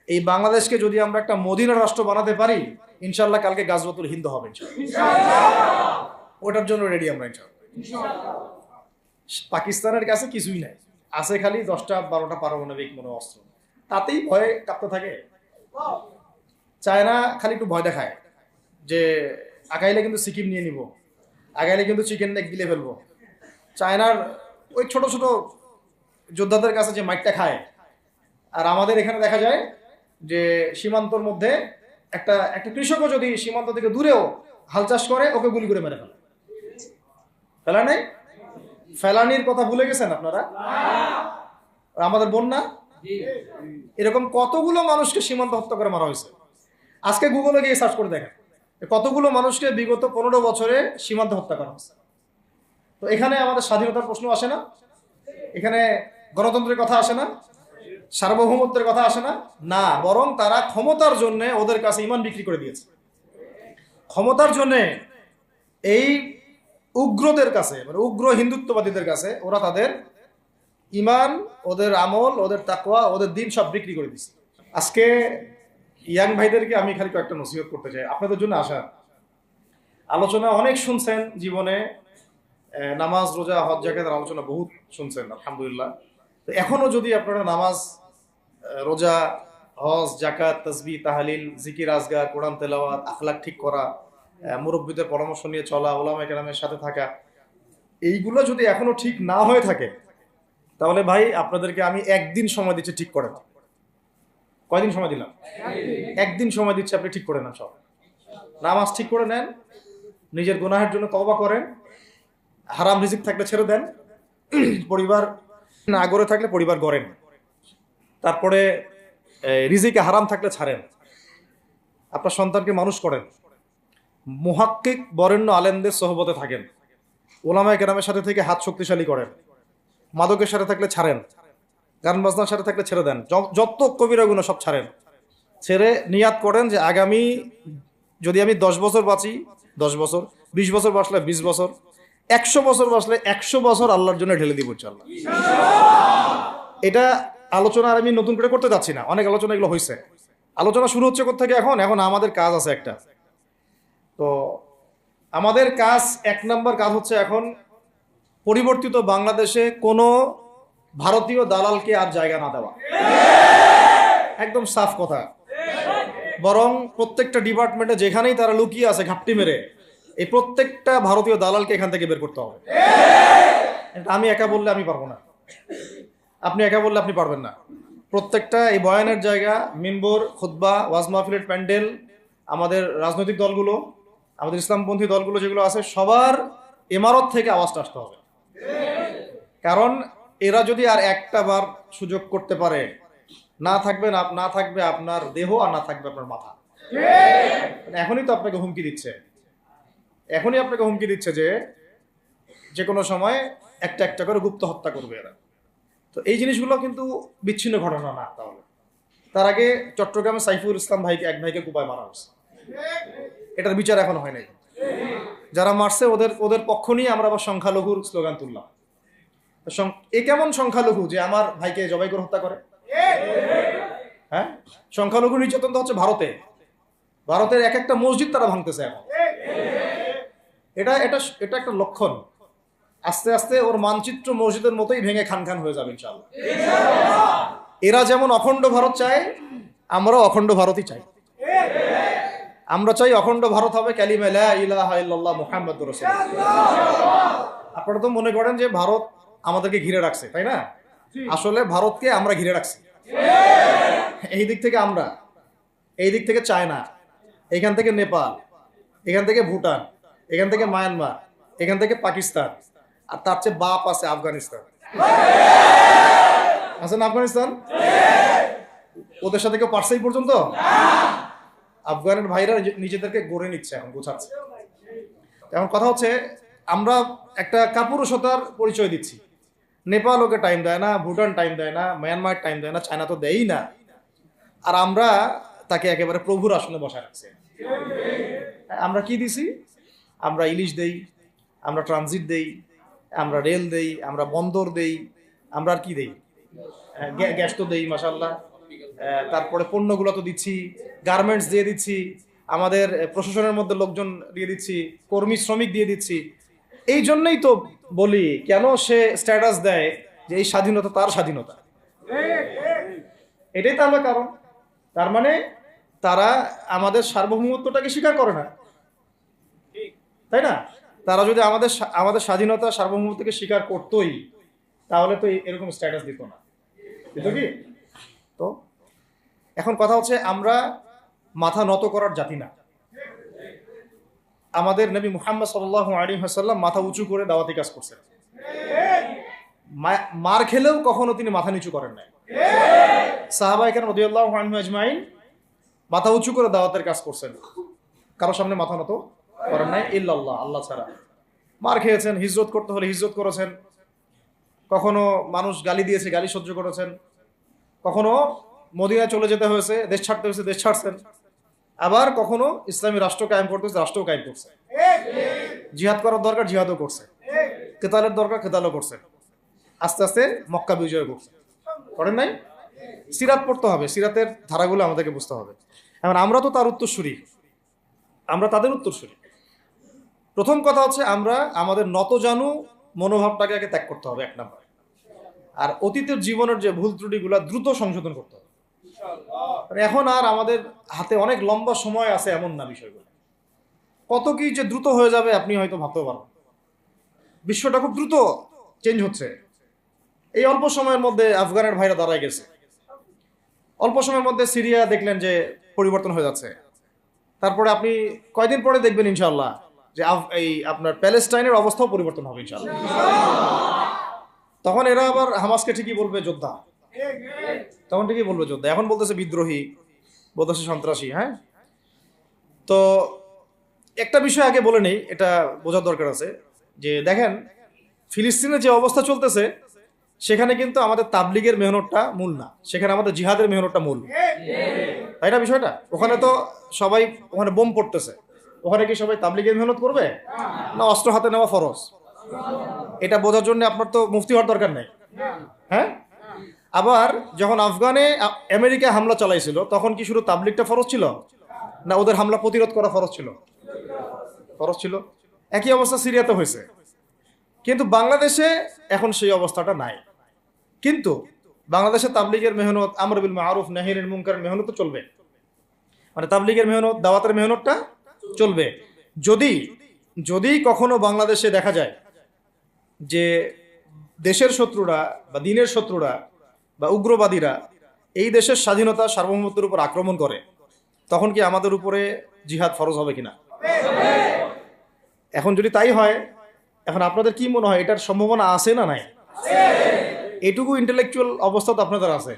এই বাংলাদেশকে যদি আমরা একটা মদিনা রাষ্ট্র বানাতে পারি, ইনশাল্লাহ কালকে গাজওয়াতুল হিন্দ হবে ইনশাল্লাহ। ওটার জন্য রেডি আমরা ইনশাল্লাহ। পাকিস্তানের কাছে কিছুই নাই, আছে খালি 10টা 12টা পারমাণবিক মনে অস্ত্র, তাতেই ভয়ে কাঁপতে থাকে। চায়না খালি একটু ভয় দেখায় যে আগাইলে কিন্তু সিকিম নিয়ে নিব, আগাইলে কিন্তু চিকেন নেক গিলে ফেলবো। চায়নার ওই ছোট ছোট যোদ্ধাদের কাছে যে মাইকটা খায়, আর আমাদের এখানে দেখা যায় যে সীমান্তর মধ্যে একটা একটা কৃষকও যদি সীমান্ত থেকে দূরেও হাল চাষ করে, ওকে গুলি করে মেরে ফেলে। ফেলা নেই, ফেলানির কথা ভুলে গেছেন আপনারা? আমাদের বন্যা, এরকম কতগুলো মানুষকে সীমান্ত হত্যা করে মারা হয়েছে। আজকে গুগলে গিয়ে সার্চ করে দেখেন কতগুলো মানুষকে বিগত 15 বছরে সীমান্ত হত্যা করা হয়েছে। তো এখানে আমাদের স্বাধীনতার প্রশ্ন আসে না, এখানে গণতন্ত্রের কথা আসে না, সার্বভৌমত্বের কথা আসে না, না, বরং তারা ক্ষমতার জন্য ওদের কাছে ইমান বিক্রি করে দিয়েছে। ক্ষমতার জন্য এই উগ্রদের কাছে, মানে উগ্র হিন্দুত্ববাদীদের কাছে ওরা তাদের ইমান, ওদের আমল, ওদের তাকওয়া, ওদের দিন সব বিক্রি করে দিচ্ছে। আজকে ইয়াং ভাইদেরকে আমি খালি কয়েকটা নসিহত করতে চাই, আপনাদের জন্য আসা। আলোচনা অনেক শুনছেন জীবনে, নামাজ, রোজা, হজ, যাকাতের আলোচনা বহুত শুনছেন আলহামদুলিল্লাহ। তো এখনো যদি আপনারা নামাজ, রোজা, হজ, জাকাত, তাসবিহ, তাহলিল, জিকির, আজগার, কোরআন তেলাওয়াত, আখলাক ঠিক করা, মুরব্বীদের পরামর্শ নিয়ে চলা, ওলামা কেরামের সাথে থাকা, এইগুলো যদি এখনো ঠিক না হয়ে থাকে, তাহলে ভাই আপনাদেরকে আমি একদিন সময় দিচ্ছি ঠিক করে দাও। কয়দিন সময় দিলাম? একদিন সময় দিচ্ছি, আপনি ঠিক করে নেন সব। নামাজ ঠিক করে নেন, নিজের গুনাহের জন্য তওবা করেন, হারাম রিজিক থাকলে ছেড়ে দেন, পরিবার না গড়ে থাকলে পরিবার গড়েন, তারপরে রিজিকে হারাম থাকলে ছাড়েন, আপনার সন্তানকে মানুষ করেন, মুহাক্কিক বরেণ্য আলেমদের সোহবতে থাকেন, ওলামায়ে কেরামের সাথে থেকে হাত শক্তিশালী করেন, মাদকের সাথে থাকলে ছাড়েন, গান বাজনার সাথে থাকলে ছেড়ে দেন, যত কবিরা গুনাহ সব ছাড়েন। ছেড়ে নিয়াত করেন যে আগামী যদি আমি 10 বছর বাঁচি 10 বছর, 20 বছর বাঁচলে 20 বছর, 100 বছর বাঁচলে 100 বছর আল্লাহর জন্য ঢেলে দিব ইনশাআল্লাহ। এটা আলোচনা আর আমি নতুন করে করতে যাচ্ছি না, অনেক আলোচনা এগুলো হয়েছে। আলোচনা শুরু হচ্ছে কোত্থেকে? এখন আমাদের কাজ আছে একটা। তো আমাদের কাজ, 1 নম্বর কাজ হচ্ছে এখন পরিবর্তিত বাংলাদেশে কোনো ভারতীয় দালালকে আর জায়গা না দেওয়া। একদম সাফ কথা। বরং প্রত্যেকটা ডিপার্টমেন্টে যেখানেই তারা লুকিয়ে আছে ঘাপটি মেরে, এই প্রত্যেকটা ভারতীয় দালালকে এখান থেকে বের করতে হবে। আমি একা বললে আমি পারবো না, আপনি একা বললে আপনি পারবেন না। প্রত্যেকটা এই বয়ানের জায়গা, মিম্বর, খুতবা, ওয়াজ মাহফিলের প্যান্ডেল, আমাদের রাজনৈতিক দলগুলো, আমাদের ইসলামপন্থী দলগুলো যেগুলো আছে, সবার ইমারত থেকে আওয়াজটা আসতে হবে। কারণ এরা যদি আর একটা বার সুযোগ করতে পারে, না থাকবে আপনার দেহ, আর না থাকবে আপনার মাথা। এখনই তো আপনাকে হুমকি দিচ্ছে, যে কোনো সময় একটা একটা করে গুপ্ত হত্যা করবে এরা। তো এই জিনিসগুলো কিন্তু বিচ্ছিন্ন ঘটনা না। তাহলে তার আগে চট্টগ্রামে সাইফুল ইসলাম এক ভাইকে কুপায় মারা হয়েছে, এটার বিচার এখনো হয় নাই। যারা মারছে ওদের পক্ষ নিয়ে আমরা আবার সংখ্যালঘুর স্লোগান তুললাম। এ কেমন সংখ্যালঘু যে আমার ভাইকে জবাই করে হত্যা করে? হ্যাঁ, সংখ্যালঘু নির্যাতন তো হচ্ছে ভারতের এক একটা মসজিদ তারা ভাঙতেছে এখন। এটা একটা লক্ষণ। আস্তে আস্তে ওর মানচিত্র মসজিদের মতোই ভেঙে খান খান হয়ে যাবে ইনশাআল্লাহ। এরা যেমন অখণ্ড ভারত চায়, আমরাও অখণ্ড ভারতই চাই। আমরা চাই অখণ্ড ভারত হবে কালিমা লা ইলাহা ইল্লাল্লাহ মুহাম্মাদুর রাসূলুল্লাহ। আপনারা তো মনে করেন যে ভারত আমাদেরকে ঘিরে রাখছে, তাই না? আসলে ভারতকে আমরা ঘিরে রাখছি। এই দিক থেকে আমরা, এই দিক থেকে চায়না, এখান থেকে নেপাল, এখান থেকে ভুটান, এখান থেকে মায়ানমার, এখান থেকে পাকিস্তান, আর তার চেয়ে বাপ আছে আফগানিস্তান। আছে না আফগানিস্তান? ওদের সাথে কেউ পারছে এই পর্যন্ত? আফগানের ভাইরা নিজেদেরকে গড়ে নিচ্ছে, এখন গোছাচ্ছে। এখন কথা হচ্ছে, আমরা একটা কাপুরুষতার পরিচয় দিচ্ছি। নেপাল ওকে টাইম দেয় না, ভুটান টাইম দেয় না, মায়ানমার টাইম দেয় না, চায়না তো দেয়ই না। আর আমরা তাকে একেবারে প্রভুর আসনে বসায় রাখছি। আমরা কি দিছি? আমরা ইলিশ দেই, আমরা ট্রানজিট দেই, আমরা রেল দেই, আমরা বন্দর দেই, আমরা আর কি দেই? গ্যাস তো দেই মাশাআল্লাহ, তারপরে পণ্যগুলো তো দিচ্ছি, গার্মেন্টস দিয়ে দিচ্ছি, আমাদের প্রশাসনের মধ্যে লোকজন দিয়ে দিচ্ছি, কর্মী শ্রমিক দিয়ে দিচ্ছি। এই জন্যই তো বলি, কেন সে স্ট্যাটাস দেয় যে এই স্বাধীনতা তার স্বাধীনতা, এটাই তো আমার কারণ। তার মানে তারা আমাদের সার্বভৌমত্বটাকে স্বীকার করে না, তাই না? তারা যদি আমাদের স্বাধীনতা সার্বভৌমত্বকে স্বীকার করতোই, তাহলে তো এরকম স্ট্যাটাস দিত না, দিত কি? তো এখন কথা হচ্ছে, আমরা মাথা নত করার জাতি না। আমাদের নবী মুহাম্মদ সাল্লাল্লাহু আলাইহি ওয়াসাল্লাম মাথা উঁচু করে দাওয়াতি কাজ করছেন। মার খেলেও কখনো তিনি মাথা নিচু করেন নাই। সাহাবায়ে কেরাম রাদিয়াল্লাহু আনহুম আজমাইন মাথা উঁচু করে দাওয়াতের কাজ করছেন, কারো সামনে মাথা নত করেন নাই, ইল্লাল্লাহ, আল্লাহ ছাড়া। মার খেয়েছেন, হিজরত করতে হলে হিজরত করেছেন, কখনো মানুষ গালি দিয়েছে, গালি সহ্য করেছেন, কখনো মদিনায় চলে যেতে হয়েছে, দেশ ছাড়তে হয়েছে, দেশ ছাড়ছেন, আবার কখনো ইসলামী রাষ্ট্র কায়েম করতে হয়েছে, রাষ্ট্রও কায়েম করছে। জিহাদ করার দরকার, জিহাদও করছে, কেতালের দরকার, কেতালও করছে, আস্তে আস্তে মক্কা বিজয় করছে, করেন নাই? সিরাত পড়তে হবে, সিরাতের ধারাগুলো আমাদেরকে বুঝতে হবে। এখন আমরা তো তার উত্তরসূরি, আমরা তাদের উত্তরসূরি। প্রথম কথা হচ্ছে, আমরা আমাদের নতজানু মনোভাবটাকে আগে ত্যাগ করতে হবে, এক নাম্বার। আর অতীতের জীবনের যে ভুল ত্রুটিগুলো দ্রুত সংশোধন করতে হবে। এখন আর আমাদের হাতে অনেক লম্বা সময় আছে এমন না, বিষয়গুলো কত কি যে দ্রুত হয়ে যাবে আপনি হয়তো ভাবতেও পারবেন। বিশ্বটা খুব দ্রুত চেঞ্জ হচ্ছে। এই অল্প সময়ের মধ্যে আফগানের ভাইরা দাঁড়ায় গেছে, অল্প সময়ের মধ্যে সিরিয়া দেখলেন যে পরিবর্তন হয়ে যাচ্ছে। তারপরে আপনি কয়দিন পরে দেখবেন ইনশাআল্লাহ যে এই আপনার প্যালেস্টাইনের অবস্থাও পরিবর্তন হবে ইনশাআল্লাহ। তখন এরা আবার হামাসকে ঠিকই বলবে যোদ্ধা, তখন ঠিকই বলবে যোদ্ধা। এখন বলতেছে বিদ্রোহী, বলতেছে সন্ত্রাসী। হ্যাঁ, তো একটা বিষয় আগে বলে নেই, এটা বোঝার দরকার আছে যে দেখেন, ফিলিস্তিনের যে অবস্থা চলতেছে সেখানে কিন্তু আমাদের তাবলিগের মেহনতটা মূল না, সেখানে আমাদের জিহাদের মেহনতটা মূল, তাই না? বিষয়টা ওখানে তো সবাই, ওখানে বোম পড়তেছে, ওখানে কি সবাই তাবলিগের মেহনত করবে না অস্ত্র হাতে নেওয়া ফরজ? এটা বোঝার জন্য আপনার তো মুফতি হওয়ার দরকার নেই। হ্যাঁ, আবার যখন আফগানে আমেরিকা হামলা চালাইছিল, তখন কি শুধু তাবলিগটা ফরজ ছিল না ওদের হামলা প্রতিরোধ করা ফরজ ছিল? ফরজ ছিল। একই অবস্থা সিরিয়াতে হয়েছে, কিন্তু বাংলাদেশে এখন সেই অবস্থাটা নাই। কিন্তু বাংলাদেশে তাবলিগের মেহনত, আমর বিল মারুফ নাহির মুনকারের মেহনত চলবে, মানে তাবলিগের মেহনত, দাওয়াতের মেহনতটা চলবে। যদি যদি কখনো বাংলাদেশে দেখা যায় যে দেশের শত্রুরা বা দিনের শত্রুরা বা উগ্রবাদীরা এই দেশের স্বাধীনতা সার্বভৌমত্বের উপর আক্রমণ করে, তখন কি আমাদের উপরে জিহাদ ফরজ হবে কিনা? এখন যদি তাই হয়, এখন আপনাদের কি মনে হয় এটার সম্ভাবনা আছে না নাই? এটুকু ইন্টেলেকচুয়াল অবস্থা তো আপনাদের আছে,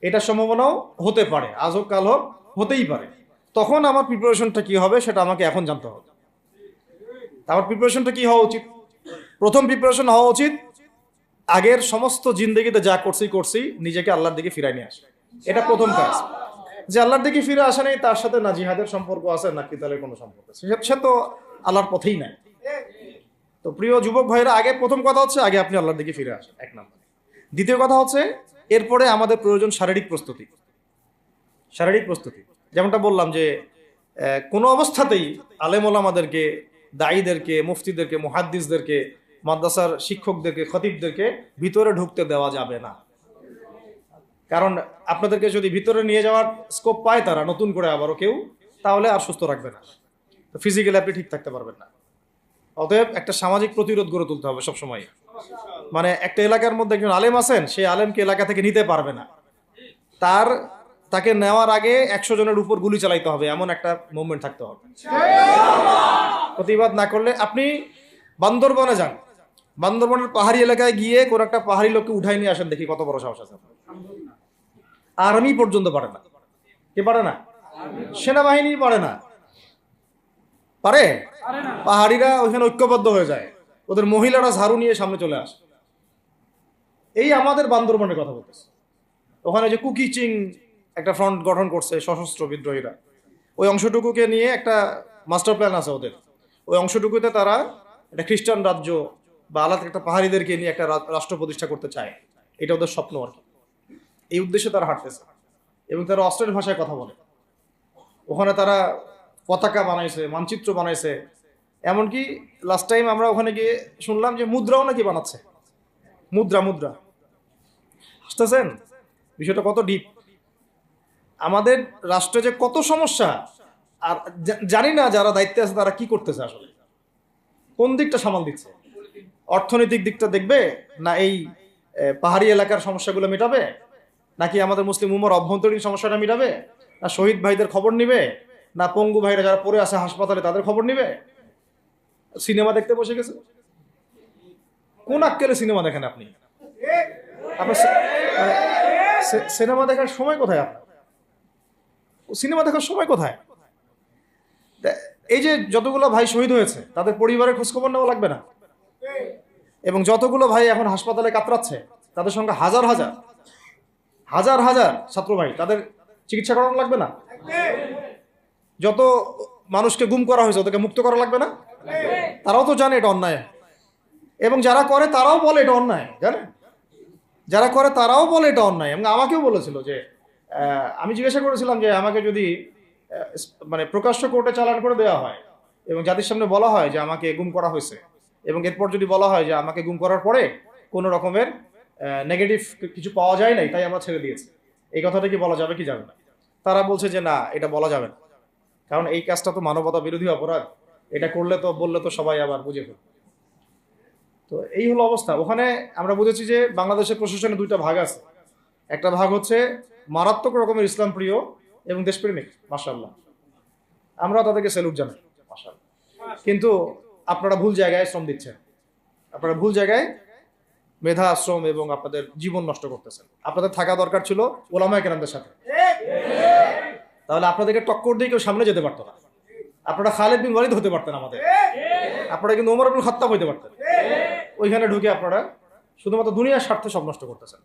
এটার সম্ভাবনাও হতে পারে, আজ হোক কাল হোক, হতেই পারে। তখন আমার প্রিপারেশনটা কি হবে সেটা আমাকে এখন জানতে হবে। আমার প্রিপারেশনটা কি হওয়া উচিত? প্রথম প্রিপারেশন হওয়া উচিত, আগের সমস্ত জিন্দগিতে যা করছি নিজেকে আল্লাহর দিকে ফিরাই নিয়ে আসে। এটা প্রথম কাজ। যে আল্লাহর দিকে ফিরে আসা নেই, তার সাথে না জিহাদের সম্পর্ক আছে না কিতালের কোনো সম্পর্ক আছে, সে তো আল্লাহর পথেই নাই। তো প্রিয় যুবক ভাইরা, আগে প্রথম কথা হচ্ছে আগে আপনি আল্লাহর দিকে ফিরে আসেন, এক নম্বর। দ্বিতীয় কথা হচ্ছে, এরপরে আমাদের প্রয়োজন শারীরিক প্রস্তুতি। শারীরিক প্রস্তুতি যেমনটা বললাম যে কোনো অবস্থাতেই আলেম ওলামাদেরকে, দায়ীদেরকে, মুফতিদেরকে, মুহাদ্দিসদেরকে, মাদ্রাসার শিক্ষকদেরকে, খতিবদেরকে ভিতরে ঢুকতে দেওয়া যাবে না। কারণ আপনাদেরকে যদি ভিতরে নিয়ে যাওয়ার স্কোপ পায় তারা নতুন করে আবারও কেউ, তাহলে আর সুস্থ রাখবে না, তো ফিজিক্যালি আপনি ঠিক থাকতে পারবেন না। অতএব একটা সামাজিক প্রতিরোধ গড়ে তুলতে হবে সবসময়। মানে একটা এলাকার মধ্যে একজন আলেম আছেন, সেই আলেমকে এলাকা থেকে নিতে পারবে না, তাকে নেওয়ার আগে 100 জনের উপর গুলি চালাইতে হবে, এমন একটা মুভমেন্ট থাকতে হবে। প্রতিবাদ না করলে, আপনি বান্দরবনে যান, বান্দরবনের পাহাড়ি এলাকায় গিয়ে কোন একটা পাহাড়ি লোককে উঠাই নিয়ে আসেন, দেখি কত বড় সাহস আছে। আর্মি পর্যন্ত পারে না। কে পারে না? সেনাবাহিনী পারে না। পারে? পাহাড়িরা ওইখানে ঐক্যবদ্ধ হয়ে যায়, ওদের মহিলারা ঝাড়ু নিয়ে সামনে চলে আসে। এই আমাদের বান্দরবনের কথা বলতেছে। ওখানে যে কুকিচিং একটা ফ্রন্ট গঠন করছে সশস্ত্র বিদ্রোহীরা, ওই অংশটুকুকে নিয়ে একটা মাস্টার প্ল্যান আছে ওদের। ওই অংশটুকুতে তারা একটা খ্রিস্টান রাজ্য বা আলাদা একটা পাহাড়িদেরকে নিয়ে একটা রাষ্ট্র প্রতিষ্ঠা করতে চায়। এটা ওদের স্বপ্ন আর কি। এই উদ্দেশ্যে তারা হাঁটতেছে। এবং তারা অস্ট্রের ভাষায় কথা বলে। ওখানে তারা পতাকা বানাইছে, মানচিত্র বানাইছে, এমনকি লাস্ট টাইম আমরা ওখানে গিয়ে শুনলাম যে মুদ্রাও নাকি বানাচ্ছে। মুদ্রা মুদ্রা বুঝতেছেন বিষয়টা কত ডিপ। আমাদের রাষ্ট্রে যে কত সমস্যা, আর জানি না যারা দায়িত্বে আছে তারা কি করতেছে, আসলে কোন দিকটা সামাল দিচ্ছে। অর্থনৈতিক দিকটা দেখবে, না এই পাহাড়ি এলাকার সমস্যাগুলো মেটাবে, নাকি আমাদের মুসলিম উম্মার অভ্যন্তরীণ সমস্যাটা মেটাবে, না শহীদ ভাইদের খবর নিবে, না পঙ্গু ভাইরা যারা পড়ে আছে হাসপাতালে তাদের খবর নিবে? সিনেমা দেখতে বসে গেছে। কোন আক্কেলে সিনেমা দেখেন আপনি? আপনার সিনেমা দেখার সময় কোথায়? আপনার সিনেমা দেখার সময় কোথায়? এই যে যতগুলো ভাই শহীদ হয়েছে তাদের পরিবারের খোঁজখবর নেওয়া লাগবে না? এবং যতগুলো ভাই এখন হাসপাতালে কাতরাচ্ছে তাদের সঙ্গে হাজার হাজার হাজার হাজার ছাত্র ভাই, তাদের চিকিৎসা করানো লাগবে না? যত মানুষকে গুম করা হয়েছে ওদেরকে মুক্ত করা লাগবে না? তারাও তো জানে এটা অন্যায়, এবং যারা করে তারাও বলে এটা অন্যায়। জানে যারা করে তারাও বলে এটা অন্যায়। এবং আমাকেও বলেছিল যে আমি জিজ্ঞাসা করেছিলাম যে আমাকে যদি মানে প্রকাশ্য কোর্টে চালান করে দেওয়া হয় এবং জাতির সামনে বলা হয় যে আমাকে গুম করা হয়েছে, এবং এরপর যদি বলা হয় যে আমাকে গুম করার পরে কোনো রকমের নেগেটিভ কিছু পাওয়া যায় নাই তাই আমরা ছেড়ে দিয়েছি, এই কথাটা কি বলা যাবে কি যাবে না? তারা বলছে যে না, এটা বলা যাবে না, কারণ এই কাজটা তো মানবতা বিরোধী অপরাধ, এটা করলে তো বললে তো সবাই আবার বুঝে ফেলবে। তো এই হলো অবস্থা। ওখানে আমরা বুঝেছি যে বাংলাদেশের প্রশাসনে দুইটা ভাগ আছে। একটা ভাগ হচ্ছে মারাত্মক রকমের ইসলাম প্রিয় এবং দেশপ্রেমিক, মাশাআল্লাহ, আমরা তাদেরকে স্যালুট জানাই, মাশাআল্লাহ। কিন্তু আপনারা ভুল জায়গায় শ্রম দিচ্ছেন, আপনারা ভুল জায়গায় মেধা, শ্রম এবং আপনাদের জীবন নষ্ট করতেছেন। আপনাদের থাকা দরকার ছিল ওলামায়ে কেরামদের সাথে, তাহলে আপনাদেরকে টক্কর দিয়ে কেউ সামনে যেতে পারতো না। আপনারা খালিদ বিন ওয়ালিদ হতে পারতেন আমাদের, আপনারা কিন্তু ওমর ইবনে খাত্তাব হতে পারতেন। ওইখানে ঢুকে আপনারা শুধুমাত্র দুনিয়ার স্বার্থে সব নষ্ট করতেছেন।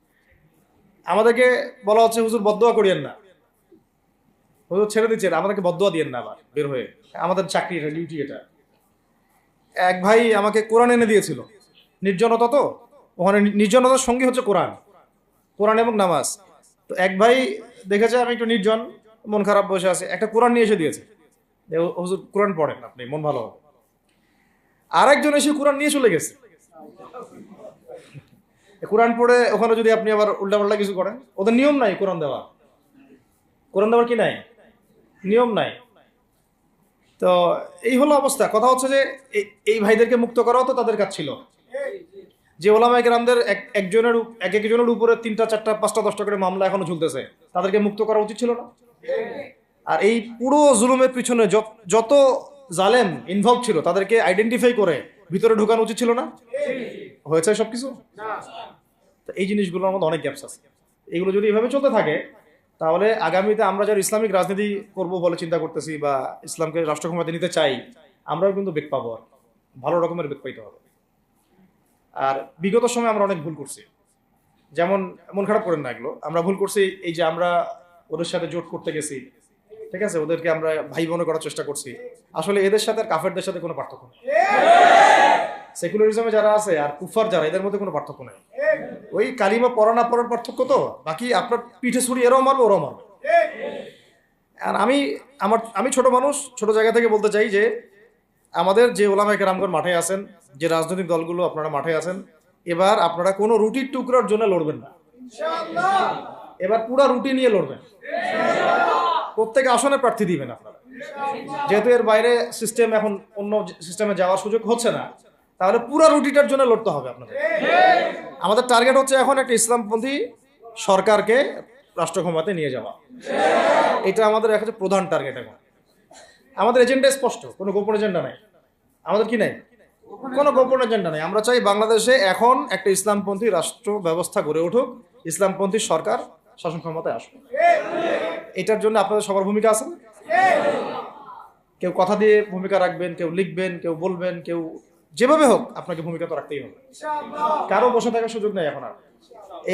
আমাদেরকে বলা হচ্ছে হুজুর বদদোয়া করিয়েন না, হুজুর ছেড়ে দিচ্ছেন, আমাদেরকে বদদোয়া দিয়েন না আবার বের হয়ে। আমাদের চাকরি, এটা ডিউটি। এটা এক ভাই আমাকে কোরআন এনে দিয়েছিল, নির্জনতা, তো ওখানে নির্জনতার সঙ্গী হচ্ছে কোরআন, কোরআন এবং নামাজ। তো এক ভাই দেখেছে আমি একটু নির্জন, মন খারাপ বসে আছে, একটা কোরআন নিয়ে এসে দিয়েছে, হুজুর কোরআন পড়েন আপনি, মন ভালো হবে। আরেকজন এসে কোরআন নিয়ে চলে গেছে। কোরআন পড়ে ওখানে যদি আপনি আবার উল্টাপাল্টা কিছু করেন, ওদের নিয়ম নাই কোরআন দেওয়া, কোরআন দেওয়ার কি নাই, নিয়ম নাই। তো এই হলো অবস্থা। কথা হচ্ছে যে এই ভাইদেরকে মুক্ত করাও তো তাদের কাজ ছিল। যে ওলামায়ে কেরামদের একজনের একজনের উপরে 3টা 4টা 5টা 10টা করে মামলা এখনো ঝুলতেছে, তাদেরকে মুক্ত করা উচিত ছিল না? আর এই পুরো জুলুমের পিছনে যত জালেম ইনভলভ ছিল তাদেরকে আইডেন্টিফাই করে ভিতরে ঢুকানো উচিত ছিল না? হয়েছে সবকিছু? তো এই জিনিসগুলোর মধ্যে অনেক গ্যাপস আছে। এগুলো যদি এভাবে চলতে থাকে তাহলে আগামীতে আমরা যারা ইসলামিক রাজনীতি করব বলে চিন্তা করতেছি বা ইসলামকে রাষ্ট্র ক্ষমতায় নিতে চাই, আমরাও কিন্তু বেগ পাবো, আর ভালো রকমের বেগ পাইতে হবে। আর বিগত সময় আমরা অনেক ভুল করছি, যেমন মন খারাপ করেন না, এগুলো আমরা ভুল করছি। এই যে আমরা ওদের সাথে জোট করতে গেছি, ঠিক আছে, ওদেরকে আমরা ভাই বোন করার চেষ্টা করছি, আসলে এদের সাথে আর কাফেরদের সাথে কোনো পার্থক্য নেই। সেকুলারিজমে যারা আছে আর কুফার যারা, এদের মধ্যে কোনো পার্থক্য নেই। ওই কালিমা পড়া না পড়ার পার্থক্য, তো বাকি আপনার পিঠে ছুরি এরাও মারবে ওরাও মারবে। আর আমি ছোট মানুষ, ছোট জায়গা থেকে বলতে চাই যে আমাদের যে ওলামায়ে কেরামগণ মাঠে আছেন, যে রাজনৈতিক দলগুলো আপনারা মাঠে আছেন, এবার আপনারা কোনো রুটির টুকরার জন্য লড়বেন না, এবার পুরা রুটি নিয়ে লড়বেন। প্রত্যেক আসনে প্রার্থী দিবেন আপনারা, যেহেতু এর বাইরে সিস্টেম এখন অন্য সিস্টেমে যাওয়ার সুযোগ হচ্ছে না, তাহলে পুরা রুটিটার জন্য লড়তে হবে আপনাদের। আমাদের টার্গেট হচ্ছে এখন একটা ইসলামপন্থী সরকারকে রাষ্ট্র ক্ষমতায় নিয়ে যাওয়া, এটা আমাদের একটা প্রধান টার্গেট। এখন আমাদের এজেন্ডা স্পষ্ট, কোনো গোপন এজেন্ডা নাই। আমাদের কি নাই? কোনো গোপন এজেন্ডা নাই। আমরা চাই বাংলাদেশে এখন একটা ইসলামপন্থী রাষ্ট্র ব্যবস্থা গড়ে উঠুক, ইসলামপন্থী সরকার শাসন ক্ষমতায় আসুক। এটার জন্য আপনাদের সবার ভূমিকা আছে। কেউ কথা দিয়ে ভূমিকা রাখবেন, কেউ লিখবেন, কেউ বলবেন, কেউ যেভাবে হোক আপনাকে ভূমিকা তো রাখতেই হবে। কারো বসে থাকার সুযোগ নেই এখন আর।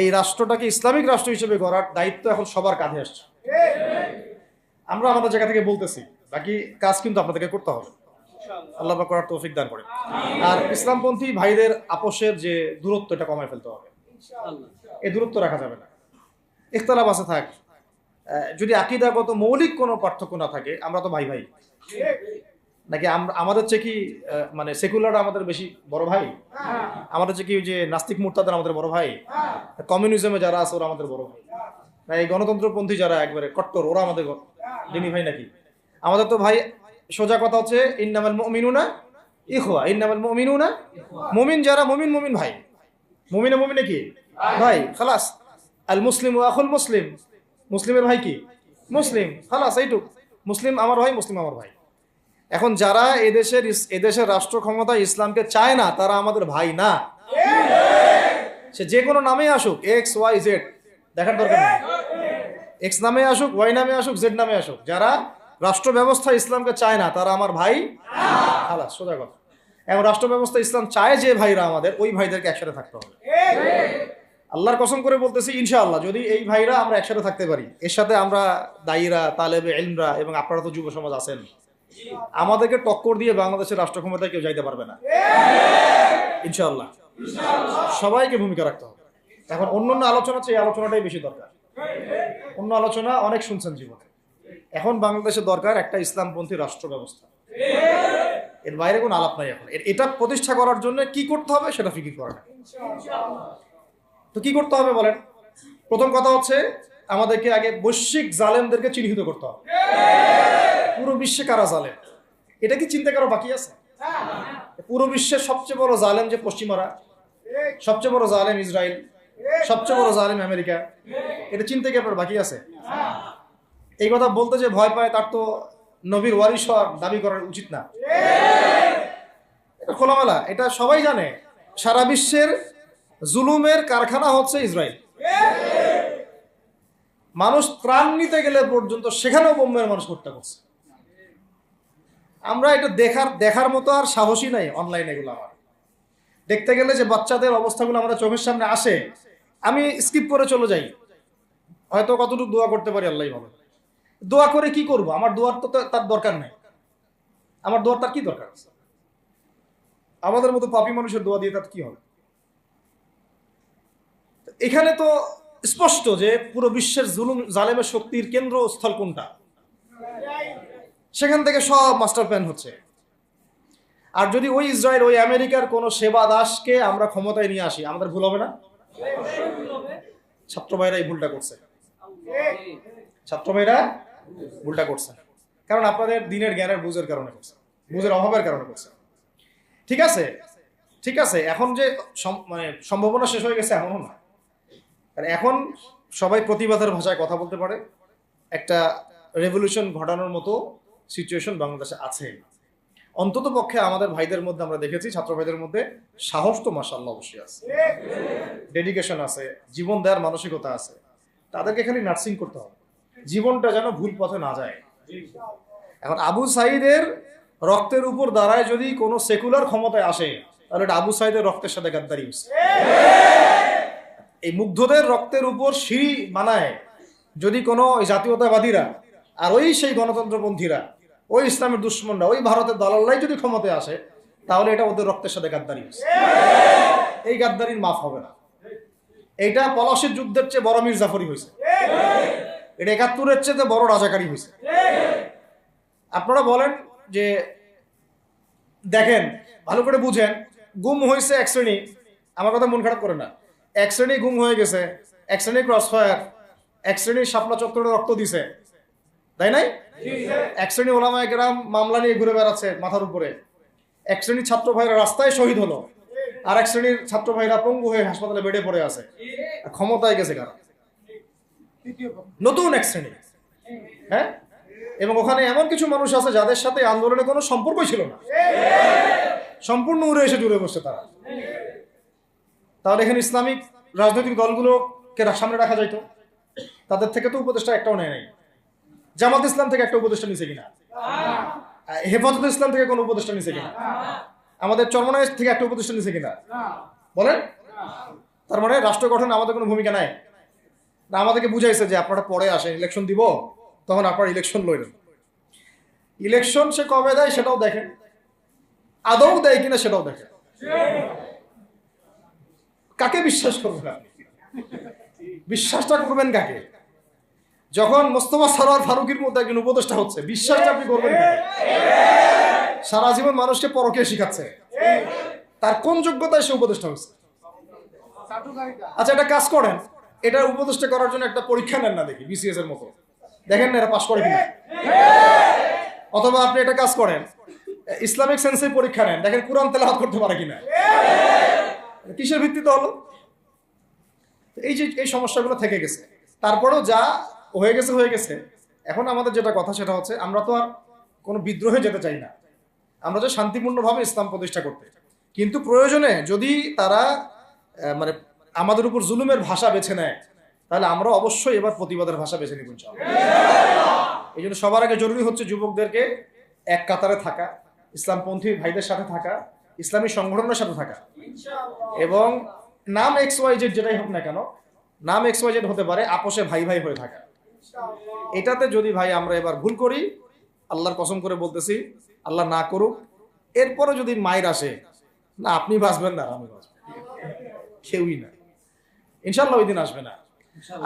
এই রাষ্ট্রটাকে ইসলামিক রাষ্ট্র হিসেবে গড়ার দায়িত্ব এখন সবার কাঁধে আসছে। আমরা আমাদের জায়গা থেকে বলতেছি, বাকি কাজ কিন্তু আপনাদেরকে করতে হবে। আল্লাহ পাক করার তৌফিক দান করে। আর ইসলামপন্থী ভাইদের আপোষের যে দূরত্ব, এটা কমায় ফেলতে হবে। এই দূরত্ব রাখা যাবে না। ইখতিলাফ আছে থাক, যদি আকীদাগত মৌলিক কোনো পার্থক্য না থাকে, আমরা তো ভাই ভাই। নাকি আমাদের চেয়ে কি মানে সেকুলাররা আমাদের বেশি বড় ভাই? আমাদের চেয়ে কি যে নাস্তিক মুরতাদরা আমাদের বড় ভাই? কমিউনিজমে যারা আছে ওরা আমাদের বড় ভাই? না এই গণতন্ত্রপন্থী যারা একবারে কট্টর ওরা আমাদের দিনী ভাই নাকি? আমাদের তো ভাই, সোজা কথা হচ্ছে ইন্নামাল মুমিনুনা ইখওয়া, ইন্নামাল মুমিনুনা, মুমিন যারা মুমিন মুমিন ভাই, মুমিনে মুমিনে কি ভাই, খালাস। আল মুসলিম ওয়া আখুল মুসলিম, মুসলিমের ভাই কি মুসলিম, খালাস এইটুক। মুসলিম আমার ভাই, মুসলিম আমার ভাই। এখন যারা এদেশের রাষ্ট্র ক্ষমতায় ইসলামকে চায় না তারা আমাদের ভাই না। সে যে কোনো নামে আসুক, এক্স ওয়াই জেড, দেখার দরকার নেই। এক্স নামে আসুক, ওয়াই নামে আসুক, জেড নামে আসুক, যারা রাষ্ট্র ব্যবস্থা ইসলামকে চায় না তারা আমার ভাই, খালাস, সোজা কথা। এবং রাষ্ট্র ব্যবস্থা ইসলাম চায় যে ভাইরা আমাদের, ওই ভাইদেরকে একসাথে থাকতে হবে। আল্লাহর কসম করে বলতেছি, ইনশাআল্লাহ যদি এই ভাইরা আমরা একসাথে থাকতে পারি, এর সাথে আমরা দায়ীরা, তালেবে ইলমরা এবং আপনারা তো যুব সমাজ আছেন, আমাদেরকে টক্কর দিয়ে বাংলাদেশের রাষ্ট্র ক্ষমতায় কেউ যাইতে পারবে না ইনশাআল্লাহ। সবাইকে ভূমিকা রাখতে হবে। এখন অন্য আলোচনা চেয়ে এই আলোচনাটাই বেশি দরকার। অন্য আলোচনা অনেক শুনছেন জীবনে, এখন বাংলাদেশের দরকার একটা ইসলামপন্থী রাষ্ট্র ব্যবস্থা। এর বাইরে কোনো আলাপ নাই। এখন এটা প্রতিষ্ঠা করার জন্য কি করতে হবে সেটা ফিকির করা না। তো কি করতে হবে বলেন? প্রথম কথা হচ্ছে আমাদেরকে আগে বৈশ্বিক জালেমদেরকে চিহ্নিত করতে হবে। পুরো বিশ্বে কারা জালেম এটা কি চিন্তা করা বাকি আছে? পুরো বিশ্বের সবচেয়ে বড় জালেম যে পশ্চিমারা, সবচেয়ে বড় জালেম ইসরায়েল, সবচেয়ে বড় জালেম আমেরিকা, এটা চিন্তা কি আপনার বাকি আছে? এই কথা বলতে যে ভয় পায় তার তো নবীর ওয়ারিস হওয়ার দাবি করা উচিত না। এটা খোলামেলা, এটা সবাই জানে। সারা বিশ্বের জুলুমের কারখানা হচ্ছে ইসরায়েল। মানুষ ত্রাণ নিতে গেলে পর্যন্ত সেখানেও বোম্বের মানুষ হত্যা করছে। আমরা এটা দেখার মতো আর সাহসী নাই। অনলাইনে এগুলো আমার দেখতে গেলে যে বাচ্চাদের অবস্থাগুলো আমাদের চোখের সামনে আসে, আমি স্কিপ করে চলে যাই। হয়তো কতটুকু দোয়া করতে পারি আল্লাহই ভালো। দোয়া করে কি করব? আমার দোয়ার তো তার দরকার নেই। আমার দোয়ার তার কি দরকার আছে? আমাদের মতো পাপী মানুষের দোয়া দিয়ে তার কি হবে? এখানে তো স্পষ্ট যে পুরো বিশ্বের জুলুম জালেমের শক্তির কেন্দ্রস্থল কোনটা, সেখান থেকে সব মাস্টার প্ল্যান হচ্ছে। আর যদি ওই ইসরায়েল, ওই আমেরিকার কোন সেবা দাসকে আমরা ক্ষমতায় নিয়ে আসি, আমাদের ভুল হবে না? ছাত্র ভাইরা এই ভুলটা করছে। ছাত্র ভাইরা ভুলটা করছে কারণ আপনাদের দিনের জ্ঞানের বুঝের কারণে করছে, বুঝের অভাবের কারণে করছে। ঠিক আছে, ঠিক আছে। এখন যে মানে সম্ভাবনা শেষ হয়ে গেছে এমনও না। এখন সবাই প্রতিবাদের ভাষায় কথা বলতে পারে। একটা রেভলিউশন ঘটানোর মতো সিচুয়েশন বাংলাদেশে আছে। অন্তত পক্ষে আমাদের ভাইদের মধ্যে আমরা দেখেছি, ছাত্র ভাইদের মধ্যে সাহস তো মাশাআল্লাহ অবশ্যই আছে, ডেডিকেশন আছে, জীবন দেওয়ার মানসিকতা আছে। তাদেরকে খালি নার্সিং করতে হবে, জীবনটা যেন ভুল পথে না যায়। এখন আবু সাইদের রক্তের উপর দাঁড়ায় যদি কোনো সেকুলার ক্ষমতায় আসে, তাহলে এটা আবু সাইদের রক্তের সাথে গাদ্দারি হচ্ছে। এই মুগ্ধদের রক্তের উপর সিঁড়ি বানায় যদি কোনো জাতীয়তাবাদীরা আর ওই সেই গণতন্ত্রপন্থীরা, ওই ইসলামের দুশ্মনরা, ওই ভারতের দালাল্লাই যদি ক্ষমতায় আসে, তাহলে এটা ওদের রক্তের সাথে গাদ্দারি হচ্ছে। এই গাদ্দারির মাফ হবে না। এইটা পলাশির যুদ্ধের চেয়ে বড় মির্জাফরি হয়েছে, এটা ৭১-এর চেয়ে বড় রাজাকারী হয়েছে। আপনারা বলেন যে দেখেন, ভালো করে বুঝেন, গুম হয়েছে এক শ্রেণী, আমার কথা মন খারাপ করে না, এক শ্রেণী গুম হয়ে গেছে, এক শ্রেণী ক্রসফায়ার, এক শ্রেণী শাপলা চত্বরে রক্ত দিছে, তাই নাই? এক শ্রেণী ওলামায়ে কেরাম মামলা নিয়ে ঘুরে বেড়াচ্ছে মাথার উপরে, এক শ্রেণীর ছাত্র ভাইরা রাস্তায় শহীদ হলো, আর এক শ্রেণীর ছাত্র ভাইরা পঙ্গু হয়ে হাসপাতালে বেডে পড়ে আছে। ক্ষমতায় গেছে কারা? নতুন এক শ্রেণী। হ্যাঁ, এবং ওখানে এমন কিছু মানুষ আছে যাদের সাথে আন্দোলনে কোনো সম্পর্কই ছিল না, সম্পূর্ণ উড়ে এসে জুড়ে বসছে তারা। তাহলে এখানে ইসলামিক রাজনৈতিক দলগুলোকে সামনে রাখা যাইতো, তাদের থেকে তো উপদেষ্টা একটাও নেয় নাই। জামাত ইসলাম থেকে একটা উপদেষ্টা নিছে কিনা? হেফাজত ইসলাম থেকে কোনো উপদেষ্টা নিছে কিনা? আমাদের চরমনাই থেকে একটা উপদেষ্টা নিছে কিনা বলেন? তার মানে রাষ্ট্র গঠনে আমাদের কোনো ভূমিকা নাই না। আমাদেরকে বুঝাইছে যে আপনারা পরে আসেন, ইলেকশন দিব, তখন আপনারা ইলেকশন লড়েন। ইলেকশন সে কবে দেয় সেটাও দেখেন, আদৌ দেয় কিনা সেটাও দেখেন। কাকে বিশ্বাস করবেন আপনি? বিশ্বাসটা করবেন কাকে? যখন মোস্তফা সরোয়ার ফারুকের মধ্যে একজন উপদেষ্টা হচ্ছে, বিশ্বাসটা আপনি করবেন না? সারা জীবন মানুষকে পরকে শিখাচ্ছে, তার কোন যোগ্যতায় সে উপদেষ্টা হচ্ছে? আচ্ছা, একটা কাজ করেন, এটা উপদেষ্টা করার জন্য একটা পরীক্ষা নেন না, দেখি বিসিএস এর মতো, দেখেন না এরা পাস করে কিনা। অথবা আপনি একটা কাজ করেন, ইসলামিক সেন্সের পরীক্ষা নেন, দেখেন কোরআন তেলাওয়াত করতে পারে কিনা। কিসের ভিত্তিতে হলো? এই যে এই সমস্যাগুলো থেকে গেছে, তারপরেও যা হয়ে গেছে হয়ে গেছে। এখন আমাদের যেটা কথা সেটা হচ্ছে, আমরা তো আর কোনো বিদ্রোহে যেতে চাই না, আমরা যে শান্তিপূর্ণভাবে ইসলাম প্রতিষ্ঠা করতে। কিন্তু প্রয়োজনে যদি তারা মানে আমাদের উপর জুলুমের ভাষা বেছে নেয়, তাহলে আমরা অবশ্যই এবার প্রতিবাদের ভাষা বেছে নিব ইনশাআল্লাহ। এই জন্য সবার আগে জরুরি হচ্ছে যুবকদেরকে এক কাতারে থাকা, ইসলামপন্থী ভাইদের সাথে থাকা, ইসলামী সংগঠনের সাথে থাকা, এবং নাম XYZ যেটাই হোক না কেন, নাম XYZ হতে পারে, আপোষে ভাই ভাই হয়ে থাকা। এটাতে যদি ভাই আমরা এবার ভুল করি, আল্লাহর কসম করে বলতেছি, আল্লাহ না করুক, এরপরে যদি মায়ের আসে, না আপনি বাঁচবেন না আমি বাঁচব, কেউই না, ইনশাআল্লাহ ওই দিন আসবে না।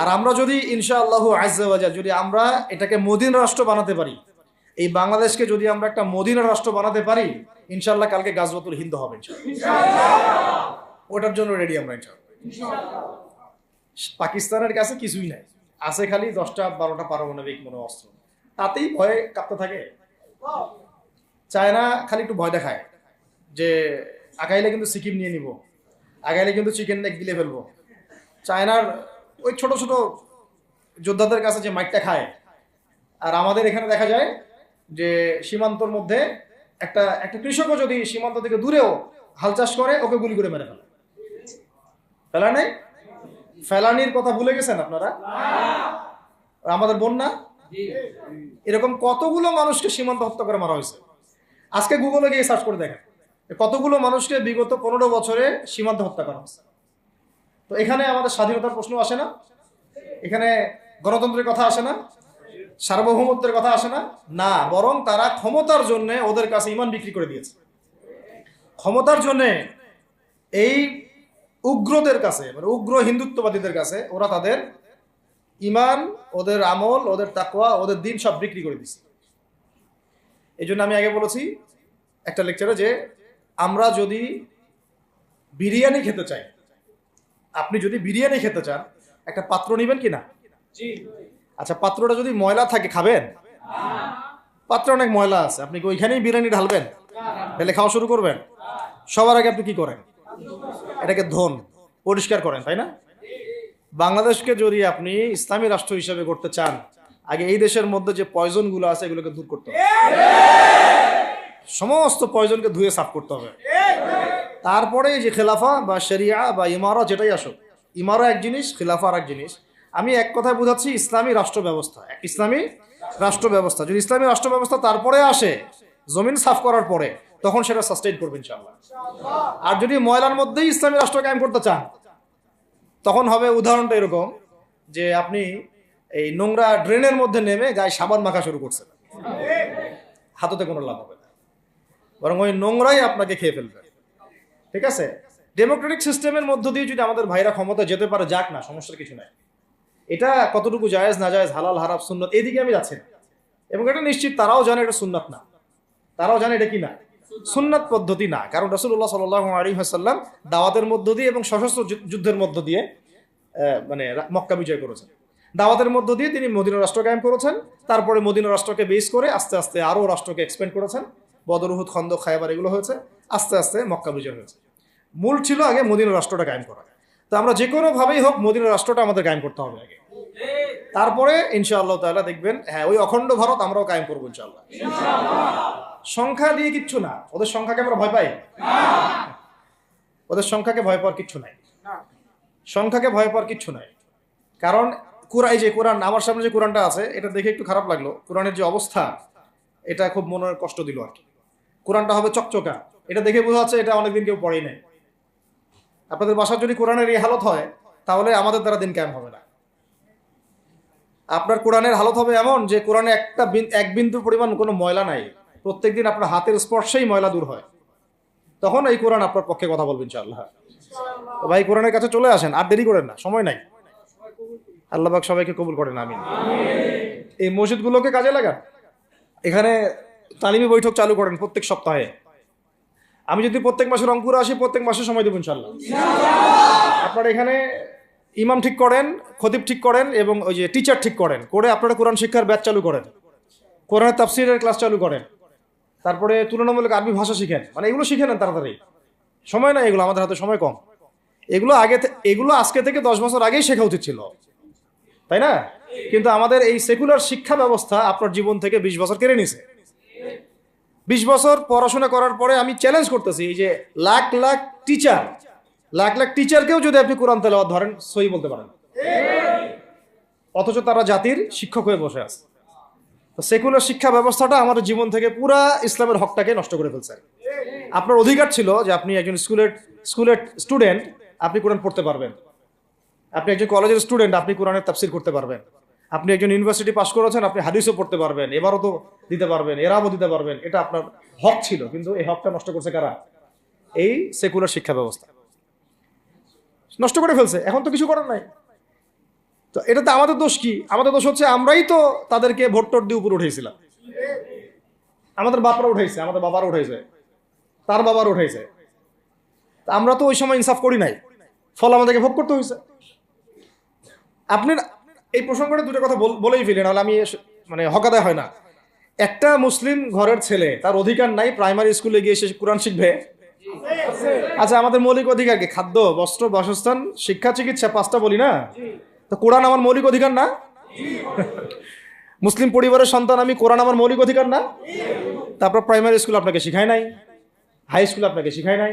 আর আমরা যদি ইনশাআল্লাহু আজ্জা ওয়া জাল যদি আমরা এটাকে মদিনা রাষ্ট্র বানাতে পারি, এই বাংলাদেশকে যদি আমরা একটা মদিনা রাষ্ট্র বানাতে পারি, ইনশাআল্লাহ কালকে গাজওয়াতুল হিন্দ হবে ইনশাআল্লাহ। ওটার জন্য রেডি আমরা ইনশাআল্লাহ। পাকিস্তানের কাছে কিছুই নাই, আছে খালি 10-12টা পারমাণবিক অস্ত্র, তাতেই ভয়ে কাঁপতে থাকে। চায়না খালি একটু ভয় দেখায় যে আগাইলে কিন্তু সিকিম নিয়ে নিব, আগাইলে কিন্তু চিকেন নেক গিলে ফেলবো। চায়নার ওই ছোট ছোট যোদ্ধাদের কাছে যে মাইকটা খায়, আর আমাদের এখানে দেখা যায় যে সীমান্তর মধ্যে একটা একটা কৃষকও যদি সীমান্ত থেকে দূরেও হাল চাষ করে, ওকে গুলি করে মেরে ফেলে। ফেলা নেই, ফেলানির কথা ভুলে গেছেন আপনারা? আমাদের বন্যা, এরকম কতগুলো মানুষকে সীমান্ত হত্যা করে মারা হয়েছে। আজকে গুগলে গিয়ে সার্চ করে দেখেন কতগুলো মানুষকে বিগত 15 বছরে সীমান্ত হত্যা করা হয়েছে। তো এখানে আমাদের স্বাধীনতার প্রশ্ন আসে না, এখানে গণতন্ত্রের কথা আসে না, সার্বভৌমত্বের কথা আসে না, না, বরং তারা ক্ষমতার জন্য ওদের কাছে ইমান বিক্রি করে দিয়েছে। ক্ষমতার জন্য এই উগ্রদের কাছে, মানে উগ্র হিন্দুত্ববাদীদের কাছে ওরা তাদের ইমান, ওদের আমল, ওদের তাকওয়া, ওদের দিন সব বিক্রি করে দিচ্ছে। এই জন্য আমি আগে বলেছি একটা লেকচারে যে আমরা যদি বিরিয়ানি খেতে চাই, আপনি যদি বিরিয়ানি খেতে চান, একটা পাত্র নিবেন কি না? আচ্ছা, পাত্রটা যদি ময়লা থাকে খাবেন? পাত্র অনেক ময়লা আছে, আপনি কি ওইখানেই বিরিয়ানি ঢালবেন, ঢেলে খাওয়া শুরু করবেন? সবার আগে আপনি কি করেন? এটাকে ধোন, পরিষ্কার করেন, তাই না? বাংলাদেশকে যদি আপনি ইসলামী রাষ্ট্র হিসেবে করতে চান, আগে এই দেশের মধ্যে যে পয়জন গুলো আছে এগুলোকে দূর করতে হবে, সমস্ত পয়জনকে ধুয়ে সাফ করতে হবে। তারপরে যে খেলাফা বা শরিয়া বা ইমারা যেটাই আসুক, ইমারা এক জিনিস, খেলাফা আর এক জিনিস। আমি এক কথায় বুঝাচ্ছি ইসলামী রাষ্ট্র ব্যবস্থা, ইসলামী রাষ্ট্র ব্যবস্থা। যদি ইসলামী রাষ্ট্র ব্যবস্থা তারপরে আসে, জমিন সাফ করার পরে, তখন সেটা সাস্টেইন করবে ইনশাআল্লাহ। আর যদি ময়লার মধ্যেই ইসলামী রাষ্ট্র কায়েম করতে চান, তখন হবে উদাহরণটা এরকম যে আপনি এই নোংরা ড্রেনের মধ্যে নেমে গায়ে সাবান মাখা শুরু করছেন, হাততে কোনো লাভ হবে না, বরং ওই নোংরাই আপনাকে খেয়ে ফেলবে। ঠিক আছে? ডেমোক্রেটিক সিস্টেমের মধ্য দিয়ে যদি আমাদের ভাইরা ক্ষমতা যেতে পারে, যাক না, সমস্যার কিছু নাই। এটা কতটুকু জায়েজ না জায়েজ, হালাল হারাম সুন্নাত, এইদিকে আমি যাচ্ছি না। এবং এটা নিশ্চিত তারাও জানে এটা সুন্নাত না, তারাও জানে এটা কি না, সুন্নাত পদ্ধতি না। কারণ রাসূলুল্লাহ সাল্লাল্লাহু আলাইহি ওয়াসাল্লাম দাওয়াতের মধ্য দিয়ে এবং সশস্ত্র যুদ্ধের মধ্য দিয়ে মানে মক্কা বিজয় করেছেন। দাওয়াতের মধ্য দিয়ে তিনি মদিনা রাষ্ট্র কায়েম করেছেন। তারপরে মদিনা রাষ্ট্রকে বেস করে আস্তে আস্তে আরও রাষ্ট্রকে এক্সপেন্ড করেছেন। বদর, উহুদ, খন্দক, খায়বার এগুলো হয়েছে, আস্তে আস্তে মক্কা বিজয় হয়েছে। মূল ছিল আগে মদিনা রাষ্ট্রটা কায়েম করা। তো আমরা যে কোনোভাবেই হোক মদিনা রাষ্ট্রটা আমাদের কায়েম করতে হবে আগে, তারপরে ইনশাআল্লাহ তাআলা দেখবেন, হ্যাঁ, ওই অখণ্ড ভারত আমরাও কায়েম করবো ইনশাআল্লাহ। সংখ্যা দিয়ে কিচ্ছু না, ওদের সংখ্যাকে আমরা ভয় পাই, ওদের সংখ্যাকে ভয় পাওয়ার কিচ্ছু নাই, সংখ্যাকে ভয় পাওয়ার কিচ্ছু নাই। কারণ এই যে কোরআন, আমার সামনে যে কোরআনটা আছে, এটা দেখে একটু খারাপ লাগলো। কোরআনের যে অবস্থা, এটা খুব মনের কষ্ট দিল আর কি। কোরআনটা হবে চকচকা, এটা দেখে বোঝা যাচ্ছে এটা অনেকদিন কেউ পড়েই নাই। আপনাদের বাসার যদি কোরআনের এই হালত হয়, তাহলে আমাদের দ্বারা দিন কায়েম হবে না। আপনার কোরআনের হালত হবে এমন যে কোরআনে এক বিন্দু পরিমাণ কোনো ময়লা নাই, প্রত্যেকদিন আপনার হাতের স্পর্শেই ময়লা দূর হয়, তখন এই কোরআন আপনার পক্ষে কথা বলবেন ইনশাআল্লাহ। তো ভাই, কোরআনের কাছে চলে আসেন, আর দেরি করেন না, সময় নাই। আল্লাহ পাক সবাইকে কবুল করেন, আমিন। এই মসজিদগুলোকে কাজে লাগান, এখানে তালিমি বৈঠক চালু করেন প্রত্যেক সপ্তাহে। আমি যদি প্রত্যেক মাসে রংপুরে আসি, প্রত্যেক মাসে সময় দেবো ইনশাল্লাহ। আপনারা এখানে ইমাম ঠিক করেন, খতিব ঠিক করেন, এবং ওই যে টিচার ঠিক করেন, করে আপনারা কোরআন শিক্ষার ব্যাচ চালু করেন, কোরআনের তাফসীরের ক্লাস চালু করেন, তারপরে তুলনামূলক আরবি ভাষা শিখেন। মানে এগুলো শিখে নেন তাড়াতাড়ি, সময় নাই এগুলো, আমাদের হাতে সময় কম। এগুলো আজকে থেকে 10 বছর আগেই শেখা উচিত ছিল, তাই না? কিন্তু আমাদের এই সেকুলার শিক্ষা ব্যবস্থা আপনার জীবন থেকে 20 বছর কেড়ে নিছে। 20 বছর পড়াশোনা করার পরে আমি চ্যালেঞ্জ করতেছি, এই যে লাখ লাখ টিচারকেও যদি আপনি কোরআন তেলাওয়াত ধরেন, সহি বলতে পারেন, অথচ তারা জাতির শিক্ষক হয়ে বসে আছে। তো সেকুলার শিক্ষা ব্যবস্থাটা আমাদের জীবন থেকে পুরা ইসলামের হকটাকে নষ্ট করে ফেলছে। আপনার অধিকার ছিল যে আপনি একজন স্কুলের স্টুডেন্ট, আপনি কোরআন পড়তে পারবেন। আপনি একজন কলেজের স্টুডেন্ট, আপনি কোরআনের তাফসীর করতে পারবেন। আপনি একজন ইউনিভার্সিটি পাস করেছেন, আপনি হাদিসও পড়তে পারবেন, এবারও তো দিতে পারবেন, এরাও দিতে পারবেন। এটা আপনার হক ছিল, কিন্তু এই হকটা নষ্ট করছে কারা? এই সেকুলার শিক্ষা ব্যবস্থা নষ্ট করে ফেলছে। এখন তো কিছু করার নাই। তো এটাতে আমাদের দোষ কি? আমাদের দোষ হচ্ছে আমরাই তো তাদেরকে ভোট টোট দিয়ে উপরে উঠেছিলাম। আমাদের বাপরা উঠেছে, আমাদের বাবারা উঠেছে, তার বাবার উঠেছে। আমরা তো ওই সময় ইনসাফ করি নাই, ফল আমাদেরকে ভোগ করতে হয়েছে। আপনি এই প্রসঙ্গটা দুটো কথা বলেই ফেলেন, নাহলে আমি মানে হকাদায় হয় না। একটা মুসলিম ঘরের ছেলে, তার অধিকার নাই প্রাইমারি স্কুলে গিয়ে সে কোরআন শিখবে? আচ্ছা, আমাদের মৌলিক অধিকার কি? খাদ্য, বস্ত্র, বাসস্থান, শিক্ষা, চিকিৎসা, 5টা বলি না? তো কোরআন আমার মৌলিক অধিকার না? মুসলিম পরিবারের সন্তান আমি, কোরআন আমার মৌলিক অধিকার না? তারপর প্রাইমারি স্কুল আপনাকে শিখায় নাই, হাই স্কুল আপনাকে শিখায় নাই,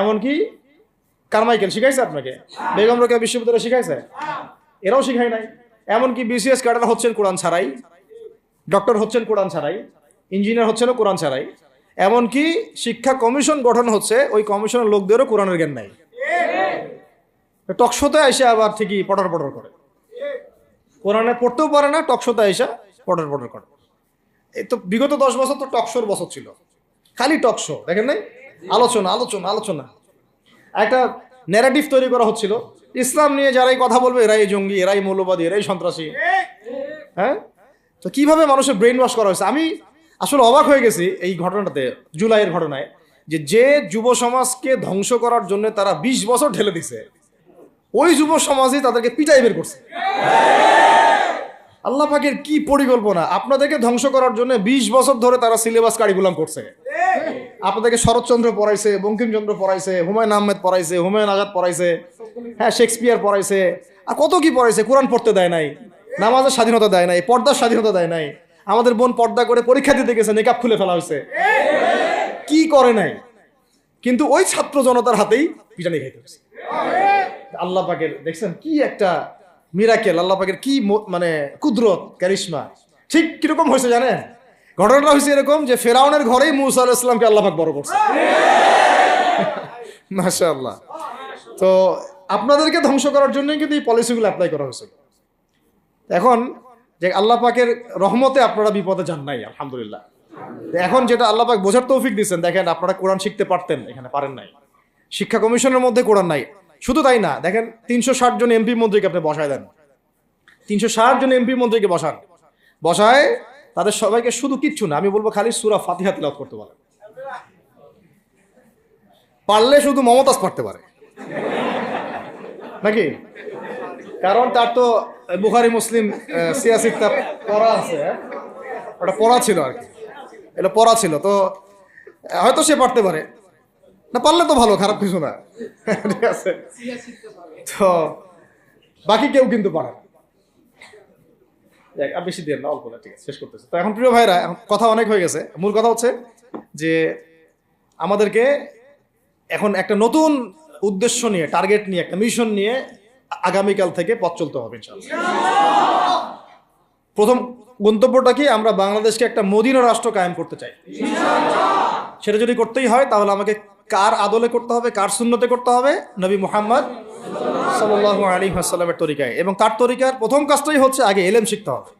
এমনকি কারমাইকেল শিখাইছে আপনাকে, বেগম রোকেয়া বিশ্ববিদ্যালয় শিখাইছে, এরাও শিখায় নাই। এমনকি বিসিএস ক্যাডার হচ্ছেন কোরআন ছাড়াই, ডক্টর হচ্ছেন কোরআন ছাড়াই, ইঞ্জিনিয়ার হচ্ছেন কোরআন ছাড়াই। এমনকি শিক্ষা কমিশন গঠন হচ্ছে, ওই কমিশনের লোকদেরও কোরআনের জ্ঞান নাই। টকশোতে এসে আবার ঠিকই পটর করে, কোরআনে পড়তেও পারে না, টকশোতে এসে পটর করে। এই তো বিগত 10 বছর তো টকশোর বছর ছিল, খালি টকশো, দেখেন নাই? আলোচনা। একটা ন্যারেটিভ তৈরি করা হচ্ছিল, ইসলাম নিয়ে যারাই কথা বলবে এরাই জঙ্গি, এরাই মৌলবাদী, এরাই সন্ত্রাসী। হ্যাঁ, তো কিভাবে মানুষের ব্রেন ওয়াশ করা হয়েছে। আমি আসলে অবাক হয়ে গেছি এই ঘটনাটাতে, জুলাইয়ের ঘটনায়, যে যুব সমাজকে ধ্বংস করার জন্য তারা 20 বছর ঢেলে দিছে, ওই যুব সমাজই তাদেরকে পিটাই বের করছে। আল্লাহ পাকের কি পরিকল্পনা! আপনাদেরকে ধ্বংস করার জন্য 20 বছর ধরে তারা সিলেবাস কারিকুলাম করছে। আপনাদেরকে শরৎচন্দ্র পড়াইছে, বঙ্কিমচন্দ্র পড়াইছে, হুমায়ুন আহমেদ পড়াইছে, হুমায়ুন আজাদ পড়াইছে, হ্যাঁ শেক্সপিয়ার পড়াইছে, আর কত কি পড়াইছে। কোরআন পড়তে দেয় নাই, নামাজের স্বাধীনতা দেয় নাই, পর্দার স্বাধীনতা দেয় নাই। আমাদের বোন পর্দা করে পরীক্ষা দিতে গেছে, নিকাব খুলে ফেলা হয়েছে, কি করে নাই। কিন্তু ওই ছাত্র জনতার হাতেই পিটানি খাইতে হয়েছে। আল্লাহ পাকের দেখছেন কি একটা মিরাকেল, আল্লাহ পাকের কি মানে কুদরত, ক্যারিশমা। ঠিক কিরকম হয়েছে জানেন? ঘটনাটা হয়েছে এরকম যে ফেরাউনের ঘরেই মুসা আলাইহিস সালামকে আল্লাহ পাক বড় করছে। মাশাআল্লাহ। তো আপনাদেরকে ধ্বংস করার জন্যই কিন্তু এই পলিসিগুলো অ্যাপ্লাই করা হয়েছিল। এখন যে আল্লাহ পাকের রহমতে আপনারা বিপদে যান নাই, আলহামদুলিল্লাহ। এখন যেটা আল্লাহ পাক বোঝার তৌফিক দিচ্ছেন, দেখেন আপনারা কোরআন শিখতে পারতেন, এখানে পারেন নাই। শিক্ষা কমিশনের মধ্যে কোরআন নাই। শুধু তাই না, দেখেন 360 জন এমপি মন্ত্রীকে আপনি বসায় দেন, 360 জন এমপি মন্ত্রীকে বসায় তাদের সবাইকে শুধু কিচ্ছু না, আমি বলবো খালি সূরা ফাতিহা তিলাওয়াত করতে বলেন। পারলে শুধু মমতাজ পড়তে পারে নাকি? কারণ তার তো বুখারী মুসলিম সিয়াসি কিতাব পড়া আছে, ওটা পড়া ছিল আর কি, এটা পড়া ছিল, তো হয়তো সে পারতে পারে। না পারলে তো ভালো, খারাপ কিছু না, ঠিক আছে। তো বাকি কেউ কিন্তু পারে আর বেশি দেন না, অল্প না, ঠিক আছে, শেষ করতেছে। তো এখন প্রিয় ভাইরা, এখন কথা অনেক হয়ে গেছে। মূল কথা হচ্ছে যে আমাদেরকে এখন একটা নতুন উদ্দেশ্য নিয়ে, টার্গেট নিয়ে, একটা মিশন নিয়ে আগামীকাল থেকে পথ চলতে হবে ইনশাআল্লাহ। প্রথম গন্তব্যটা কি? আমরা বাংলাদেশকে একটা মদিনা রাষ্ট্র কায়েম করতে চাই। সেটা যদি করতেই হয় তাহলে আমাকে কার আদলে করতে হবে, কার সুন্নতে করতে হবে? নবী মুহাম্মদ সাল্লাল্লাহু আলাইহি ওয়াসাল্লামের তরিকায়। এবং তার তরিকার প্রথম কাজটাই হচ্ছে আগে ইলম শিখতে হবে।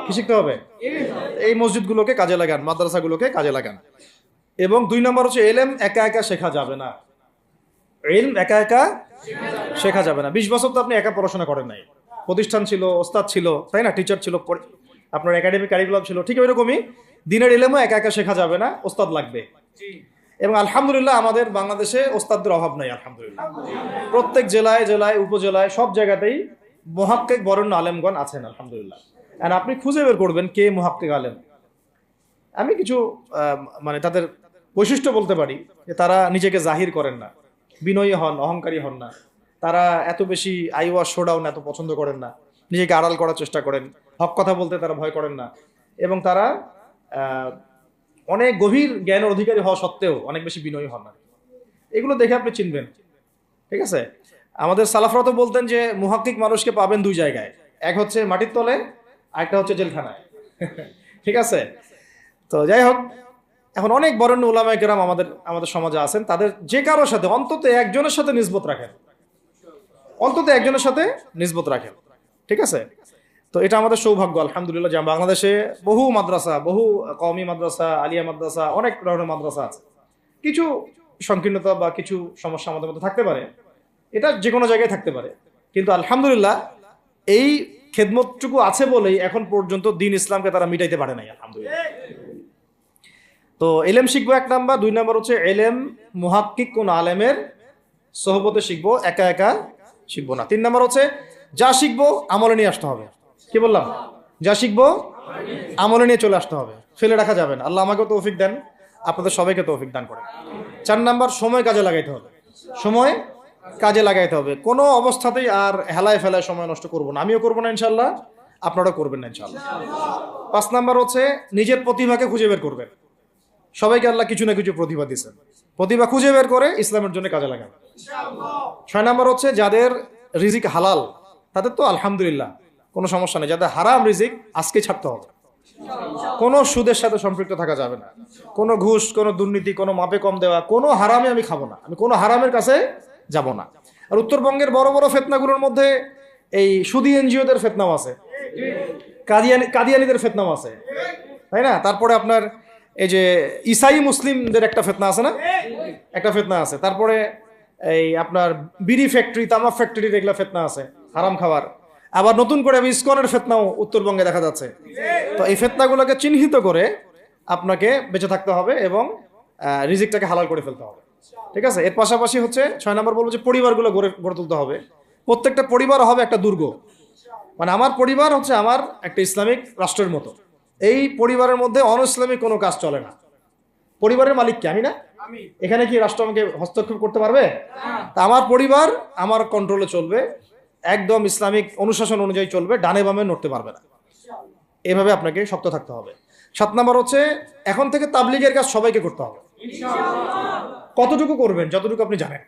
কি শিখতে হবে? এই মসজিদগুলোকে কাজে লাগান, মাদ্রাসাগুলোকে কাজে লাগান। এবং 2 নম্বর হচ্ছে ইলম একা একা শেখা যাবে না। ইলম একা একা শেখা যাবে না। 20 বছর তো আপনি একা পড়াশোনা করেন নাই, প্রতিষ্ঠান ছিল, ওস্তাদ ছিল, তাই না, টিচার ছিল, আপনার একাডেমিক কারিকুলাম ছিল, ঠিক ওইরকমই দিনের ইলমও একা একা শেখা যাবে না, ওস্তাদ লাগবে। এবং আলহামদুলিল্লাহ আমাদের বাংলাদেশে ওস্তাদদের অভাব নাই, আলহামদুলিল্লাহ। প্রত্যেক জেলায় জেলায় উপজেলায় সব জায়গাতেই মুহাক্কিক বরেণ্য আলেমগণ আছেন, আলহামদুলিল্লাহ। আর আপনি খুঁজে বের করবেন কে মুহাক্কিক আলেম। আমি কিছু মানে তাদের বৈশিষ্ট্য বলতে পারি যে তারা নিজেকে জাহির করেন না, বিনয়ী হন, অহংকারী হন না, তারা এত বেশি আইওয়া শোডাউন এত পছন্দ করেন না, নিজেকে আড়াল করার চেষ্টা করেন, হক কথা বলতে তারা ভয় করেন না, এবং তারা অনেক গভীর জ্ঞানের অধিকারী হওয়া সত্ত্বেও অনেক বেশি বিনয়ী হন না। এগুলো দেখে আপনি চিনবেন, ঠিক আছে। আমাদের সালাফরা তো বলতেন যে মুহাক্কিক মানুষকে পাবেন দুই জায়গায়, এক হচ্ছে মাটির তলে, আরেকটা হচ্ছে জেলখানায়, ঠিক আছে। তো যাই হোক, এখন অনেক বরেণ্য উলামায়ে কেরাম আমাদের সমাজে আছেন, তাদের যে কারোর সাথে অন্তত একজনের সাথে নিসবত রাখেন, অন্তত একজনের সাথে নিসবত রাখেন, ঠিক আছে। তো এটা আমাদের সৌভাগ্য, আলহামদুলিল্লাহ, যে বাংলাদেশে বহু মাদ্রাসা, বহু কওমি মাদ্রাসা, আলিয়া মাদ্রাসা, অনেক ধরনের মাদ্রাসা আছে। কিছু সংকীর্ণতা বা কিছু সমস্যা আমাদের মধ্যে থাকতে পারে, এটা যে কোনো জায়গায় থাকতে পারে, কিন্তু আলহামদুলিল্লাহ এই খেদমতটুকু আছে বলেই এখন পর্যন্ত দ্বীন ইসলামকে তারা মিটাইতে পারে নাই, আলহামদুলিল্লাহ। তো এলেম শিখবো এক নাম্বার, দুই নাম্বার হচ্ছে এলেম মুহাক্কিক কোন আলেমের সোহবতে শিখবো, একা একা শিখবো না। তিন নাম্বার হচ্ছে যা শিখবো আমলে নিয়ে আসতে হবে। কি বললাম? যা শিখবো আমলে নিয়ে চলে আসতে হবে, ফেলে রাখা যাবে না। আল্লাহ আমাকে তৌফিক দেন, আপনাদের সবাইকে তৌফিক দান করেন। 4 নাম্বার সময় কাজে লাগাইতে হবে, সময় কাজে লাগাইতে হবে, কোনো অবস্থাতেই আর হেলায় ফেলায় সময় নষ্ট করবো না, আমিও করবো না ইনশাল্লাহ, আপনারাও করবেন না ইনশাল্লাহ। 5 নাম্বার হচ্ছে নিজের প্রতিভাকে খুঁজে বের করবেন। সবাইকে আল্লাহ কিছু না কিছু প্রতিভা দিয়েছেন, প্রতিভা খুঁজে বের করে ইসলামের জন্য কাজে লাগান। 6 নাম্বার হচ্ছে যাদের রিজিক হালাল তাদের তো আলহামদুলিল্লাহ কোনো সমস্যা নেই, যাদের হারাম রিজিক আজকে ছাড়তে হবে। কোনো সুদের সাথে সম্পৃক্ত থাকা যাবে না, কোনো ঘুষ, কোনো দুর্নীতি, কোনো মাপে কম দেওয়া, কোনো হারামে আমি খাবো না, আমি কোনো হারামের কাছে যাব না। আর উত্তরবঙ্গের বড় বড় ফেতনাগুলোর মধ্যে এই সুদী এনজিওদের ফেতনাও আছে, কাদিয়ানিদের ফেতনাও আছে, তাই না। তারপরে আপনার এই যে ইসাই মুসলিমদের একটা ফেতনা আছে না, একটা ফেতনা আছে। তারপরে এই আপনার বিড়ি ফ্যাক্টরি, তামাক ফ্যাক্টরির এগুলা ফেতনা আছে, হারাম খাবার। আবার নতুন করে ইসকনের ফেতনাও উত্তরবঙ্গে দেখা যাচ্ছে। তো এই ফেতনাগুলোকে চিহ্নিত করে আপনাকে বেঁচে থাকতে হবে এবং রিজিকটাকে হালাল করে ফেলতে হবে, ঠিক আছে। এর পাশাপাশি হচ্ছে 6 নম্বর বলবো যে পরিবারগুলো গড়ে তুলতে হবে। প্রত্যেকটা পরিবার হবে একটা দুর্গ, মানে আমার পরিবার হচ্ছে আমার একটা ইসলামিক রাষ্ট্রের মতো। এই পরিবারের মধ্যে অন ইসলামিক কোনো কাজ চলে না। পরিবারের মালিক কে? আমি না? এখানে কি রাষ্ট্র আমাকে হস্তক্ষেপ করতে পারবে? তা আমার পরিবার আমার কন্ট্রোলে চলবে, একদম ইসলামিক অনুশাসন অনুযায়ী চলবে, ডানে বামে নড়তে পারবে না। এভাবে আপনাকে শক্ত থাকতে হবে। 7 নম্বর হচ্ছে এখন থেকে তাবলীগের কাজ সবাইকে করতে হবে। কতটুকু করবেন? যতটুকু আপনি জানেন,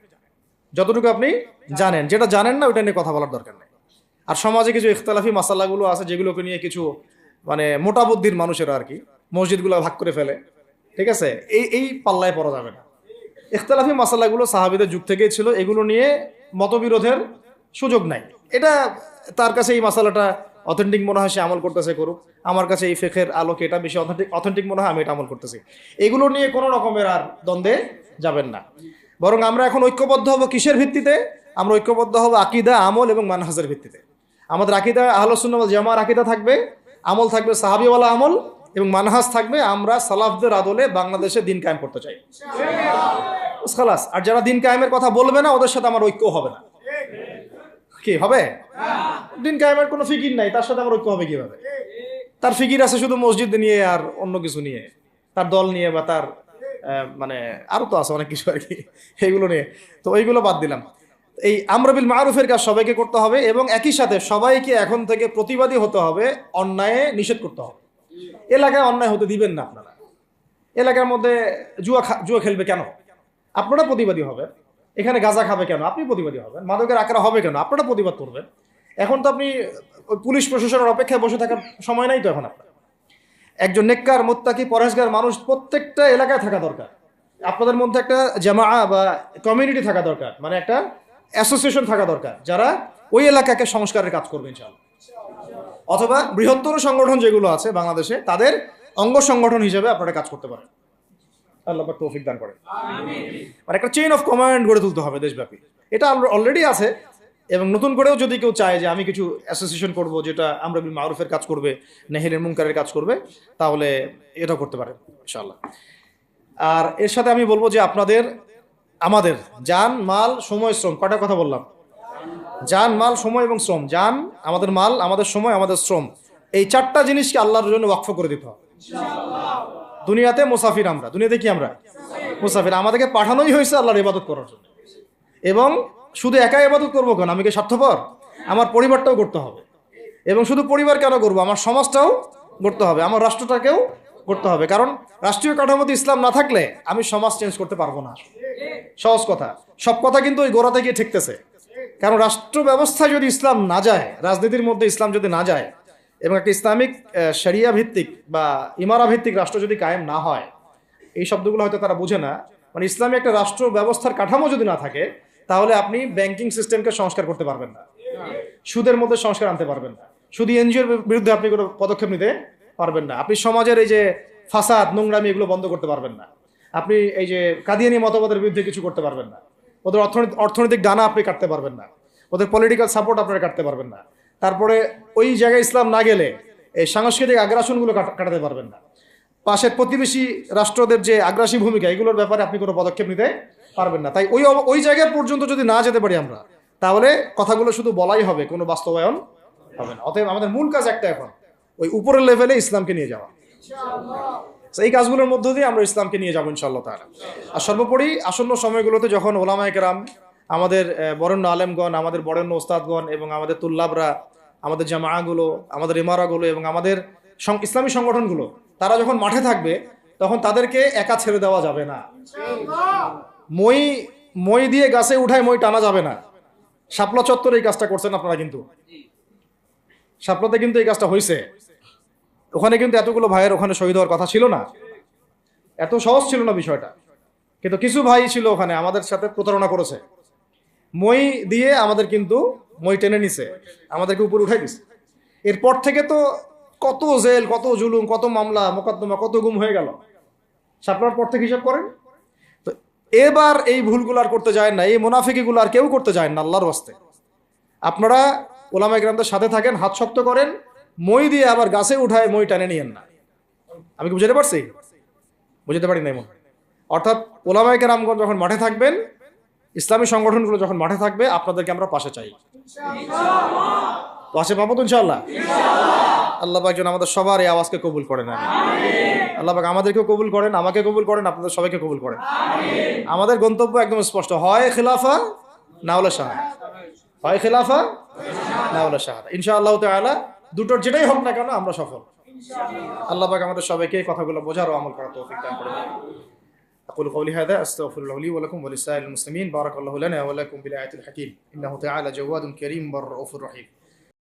যতটুকু আপনি জানেন। যেটা জানেন না ওইটা নিয়ে কথা বলার দরকার নেই। আর সমাজে কিছু ইখতিলাফি মাসালাগুলো আছে যেগুলোকে নিয়ে কিছু মানে মোটা বুদ্ধির মানুষেরা আর কি মসজিদগুলো ভাগ করে ফেলে, ঠিক আছে। এই পাল্লায় পড়া যাবে না। ইখতিলাফি মাসালাগুলো সাহাবীদের যুগ থেকেই ছিল, এগুলো নিয়ে মতবিরোধের সুযোগ নাই। এটা তার কাছে এই মাসালাটা অথেন্টিক মনে হয়, সে আমল করতেছে, করুক। আমার কাছে এই ফিকহের আলোকে এটা বেশি অথেন্টিক মনে হয়, আমি এটা আমল করতেছি। এগুলো নিয়ে কোনো রকমের আর দ্বন্দ্বে যাবেন না। বরং আমরা এখন ঐক্যবদ্ধ হব কিসের ভিত্তিতে? আমরা ঐক্যবদ্ধ হব আকীদা, আমল এবং মানহাজের ভিত্তিতে। আমাদের আকীদা আহলুস সুন্নাহ ওয়াল জামাআর আকীদা থাকবে, আমল থাকবে সাহাবীওয়ালা আমল, এবং মানহাজ থাকবে আমরা সালাফদের আদলে বাংলাদেশে দিন কায়েম করতে চাই, খালাস। আর যারা দিন কায়েমের কথা বলবে না ওদের সাথে আমার ঐক্য হবে না। কি হবে? দিন কায়েমের কোনো ফিকির নাই, তার সাথে আমার ঐক্য হবে কিভাবে? তার ফিকির আছে শুধু মসজিদ নিয়ে আর অন্য কিছু নিয়ে, তার দল নিয়ে বা তার মানে আরো তো আছে অনেক কিছু আর কি, এইগুলো নিয়ে। তো ওইগুলো বাদ দিলাম। এই আমর বিল মারুফের কাজ সবাইকে করতে হবে, এবং একই সাথে সবাইকে এখন থেকে প্রতিবাদী হতে হবে, অন্যায় নিষেধ করতে হবে। এলাকায় অন্যায় হতে দিবেন না আপনারা। এলাকার মধ্যে জুয়া খেলবে কেন? আপনারা প্রতিবাদী হবেন। এখানে গাঁজা খাবে কেন? আপনি প্রতিবাদী হবেন। মাদকের আকারা হবে কেন? আপনারা প্রতিবাদ করবেন। এখন তো আপনি পুলিশ প্রশাসনের অপেক্ষায় বসে থাকার সময় নাই তো এখন আপনার। একজন নেককার, মুত্তাকি, পরহেজগার মানুষ প্রত্যেকটা এলাকায় থাকা দরকার। আপনাদের মধ্যে একটা জামাআ বা কমিউনিটি থাকা দরকার, মানে একটা অ্যাসোসিয়েশন থাকা দরকার, যারা ওই এলাকাকে সংস্কারের কাজ করবে ইনশাআল্লাহ। অথবা বৃহত্তর সংগঠন যেগুলো আছে বাংলাদেশে, তাদের অঙ্গ সংগঠন হিসেবে আপনারা কাজ করতে পারেন। আল্লাহ পাক তৌফিক দান করেন। মানে একটা চেইন অফ কমান্ড গড়ে তুলতে হবে দেশব্যাপী। এটা অলরেডি আছে, এবং নতুন করেও যদি কেউ চায় যে আমি কিছু অ্যাসোসিয়েশন করব যেটা আমরা বিল মারুফের কাজ করবে, নেহির মুনকারের কাজ করবে, তাহলে এটা করতে পারেন ইনশাআল্লাহ। আর এর সাথে আমি বলবো যে আমাদের জান, মাল, সময়, শ্রম, কয়টা কথা বললাম? জান, মাল, সময় এবং শ্রম। জান, আমাদের মাল, আমাদের সময়, আমাদের শ্রম, এই চারটা জিনিসকে আল্লাহর জন্য ওয়াকফ করে দিতে হবে। দুনিয়াতে মুসাফির আমরা, দুনিয়াতে কি আমরা মুসাফির, আমাদেরকে পাঠানোই হয়েছে আল্লাহর ইবাদত করার জন্য। এবং শুধু একাই ইবাদত করবো কেন, আমি কি স্বার্থপর? আমার পরিবারটাও করতে হবে। এবং শুধু পরিবার কেন করবো, আমার সমাজটাও করতে হবে, আমার রাষ্ট্রটাকেও করতে হবে। কারণ রাষ্ট্রীয় কাঠামোতে ইসলাম না থাকলে আমি সমাজ চেঞ্জ করতে পারবো না। সহজ কথা, সব কথা কিন্তু ওই গোড়াতে গিয়ে ঠেকতেছে। কারণ রাষ্ট্র ব্যবস্থায় যদি ইসলাম না যায়, রাজনীতির মধ্যে ইসলাম যদি না যায়, এবং একটা ইসলামিক শরিয়া ভিত্তিক বা ইমারা ভিত্তিক রাষ্ট্র যদি কায়েম না হয়, এই শব্দগুলো হয়তো তারা বুঝে না, মানে ইসলামী একটা রাষ্ট্র ব্যবস্থার কাঠামো যদি না থাকে, তাহলে আপনি ব্যাংকিং সিস্টেমকে সংস্কার করতে পারবেন না, সুদের মধ্যে সংস্কার আনতে পারবেন না, শুধু এনজিওর বিরুদ্ধে আপনি কোনো পদক্ষেপ নিতে পারবেন না, আপনি সমাজের এই যে ফাসাদ, নোংরামি, এগুলো বন্ধ করতে পারবেন না, আপনি এই যে কাদিয়ানি মতবাদের বিরুদ্ধে কিছু করতে পারবেন না, ওদের অর্থনৈতিক ডানা আপনি কাটতে পারবেন না, ওদের পলিটিক্যাল সাপোর্ট আপনারা কাটতে পারবেন না। তারপরে ওই জায়গায় ইসলাম না গেলে এই সাংস্কৃতিক আগ্রাসনগুলো কাটাতে পারবেন না। পাশের প্রতিবেশী রাষ্ট্রদের যে আগ্রাসী ভূমিকা, এগুলোর ব্যাপারে আপনি কোনো পদক্ষেপ নিতে পারবেন না। তাই ওই জায়গা পর্যন্ত যদি না যেতে পারি আমরা, তাহলে কথাগুলো শুধু বলাই হবে, কোনো বাস্তবায়ন হবে না। অতএব আমাদের মূল কাজ একটা, এখন ওই উপরের লেভেলে ইসলামকে নিয়ে যাওয়া। এই কাজগুলোর মধ্য দিয়ে আমরা ইসলামকে নিয়ে যাবো ইনশাআল্লাহ তাআলা। আর সর্বোপরি আসন্ন সময়গুলোতে যখন ওলামায়ে কেরাম, আমাদের বরেণ্য আলেমগণ, আমাদের বরেণ্য ওস্তাদগণ এবং আমাদের তুল্লাবরা, আমাদের জামাআগুলো, আমাদের ইমারাগুলো এবং আমাদের ইসলামী সংগঠনগুলো, তারা যখন মাঠে থাকবে, তখন তাদেরকে একা ছেড়ে দেওয়া যাবে না। মই দিয়ে গাছে উঠায় মই টানা যাবে না। শাপলা চত্বরে এই কাজটা করছেন আপনারা, কিন্তু শাপলাতে কিন্তু এই কাজটা হয়েছে। ওখানে কিন্তু এতগুলো ভাইয়ের ওখানে শহীদ হওয়ার কথা ছিল না, এত সহজ ছিল না বিষয়টা। কিন্তু কিছু ভাই ছিল ওখানে, আমাদের সাথে প্রতারণা করেছে, মই দিয়ে আমাদের কিন্তু মই টেনে নিছে, আমাদেরকে উপরে উঠাই দিছে। এরপর থেকে তো কত জেল, কত জুলুম, কত মামলা মোকদ্দমা, কত গুম হয়ে গেল। শাপলার পর থেকে হিসাব করেন তো। এবার এই ভুলগুলো আর করতে যায় না, এই মুনাফিকিগুলো আর কেউ করতে যায় না। আল্লাহর ওয়াস্তে আপনারা ওলামায়ে কেরামদের সাথে থাকেন, হাত শক্ত করেন, মই দিয়ে আবার গাছে উঠায় মই টানে নিয়েন না। আমি কি বুঝাতে পারছি? বুঝতে পারি না এমন। অর্থাৎ ওলামায়ে কেরামগণ যখন মাঠে থাকবেন, ইসলামী সংগঠনগুলো যখন মাঠে থাকবে, আপনাদেরকে আমরা পাশে চাই। পাশে পাবো তো ইনশাআল্লাহ। আল্লাহ পাক যেন আমাদের সবার এই আওয়াজকে কবুল করেন। আল্লাহ পাক আমাদেরকেও কবুল করেন, আমাকে কবুল করেন, আপনাদের সবাইকে কবুল করেন। আমাদের গন্তব্য একদম স্পষ্ট, হয় খিলাফা না হলে শাহাদা, হয় খিলাফা না হলে শাহাদা। ইনশাআল্লাহ তাআলা দুটোর যেটাই হোক না কেন আমরা সফল। আল্লাহ পাক আমাদের সবাইকে এই কথাগুলো বোঝার ও আমল করার তৌফিক দান করুন। أقول قولي هذا أستغفر الله لي ولكم ولسائر المسلمين. بارك الله لنا ولكم بالآيات الحكيم إنه تعالى جواد كريم بر رؤوف رحيم.